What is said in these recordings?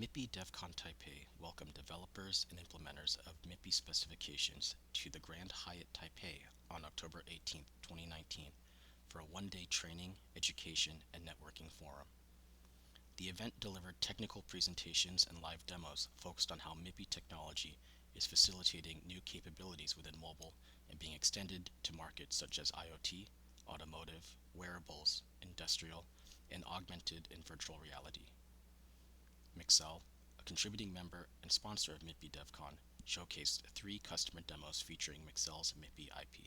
MIPI DevCon Taipei welcomed developers and implementers of MIPI specifications to the Grand Hyatt Taipei on October 18, 2019 for a one-day training, education, and networking forum. The event delivered technical presentations and live demos focused on how MIPI technology is facilitating new capabilities within mobile and being extended to markets such as IoT, automotive, wearables, industrial, and augmented and virtual reality. Mixel, a contributing member and sponsor of MIPI DevCon, showcased 3 customer demos featuring Mixel's MIPI IP.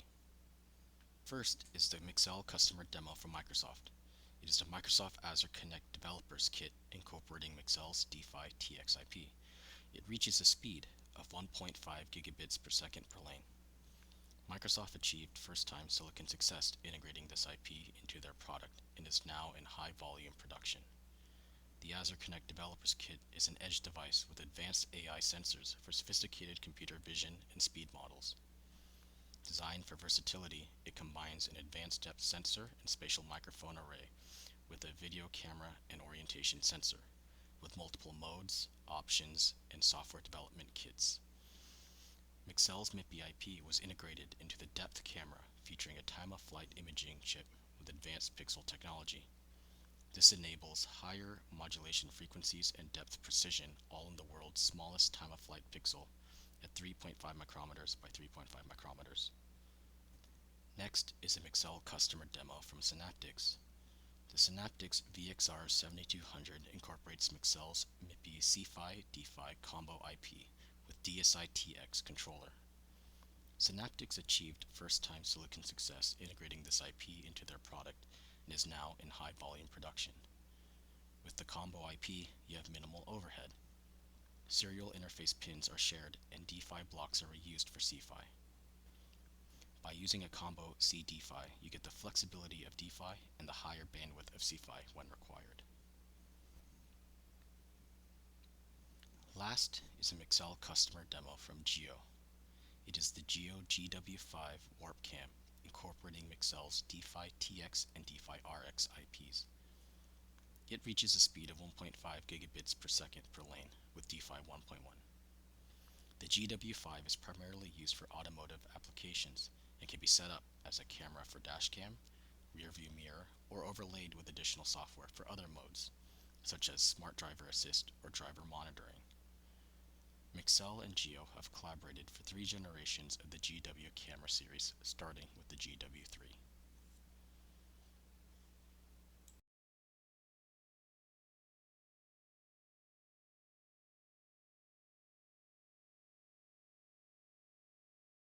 First is the Mixel customer demo from Microsoft. It is the Microsoft Azure Kinect Developer Kit incorporating Mixel's DeFi TX IP. It reaches a speed of 1.5 gigabits per second per lane. Microsoft achieved first-time silicon success integrating this IP into their product and is now in high-volume production. The Azure Kinect Developer Kit is an edge device with advanced AI sensors for sophisticated computer vision and speed models. Designed for versatility, it combines an advanced depth sensor and spatial microphone array with a video camera and orientation sensor, with multiple modes, options, and software development kits. Mixel's MIPI IP was integrated into the depth camera, featuring a time-of-flight imaging chip with advanced pixel technology. This enables higher modulation frequencies and depth precision, all in the world's smallest time-of-flight pixel at 3.5 micrometers by 3.5 micrometers. Next is a Mixel customer demo from Synaptics. The Synaptics VXR7200 incorporates Mixel's MIPI CFI DeFi combo IP with DSI-TX controller. Synaptics achieved first-time silicon success integrating this IP into their product and is now in high-volume production. With the combo IP, you have minimal overhead. Serial interface pins are shared and DeFi blocks are reused for CFI. By using a combo C-DeFi, you get the flexibility of DeFi and the higher bandwidth of CFI when required. Last is a Mixel customer demo from GEO. It is the GEO GW5 Warpcam incorporating Mixel's DeFi TX and DeFi RX IPs. It reaches a speed of 1.5 gigabits per second per lane with DeFi 1.1. The GW5 is primarily used for automotive applications and can be set up as a camera for dashcam, rear view mirror, or overlaid with additional software for other modes, such as smart driver assist or driver monitoring. Mixel and GEO have collaborated for 3 generations of the GW camera series, starting with the GW3.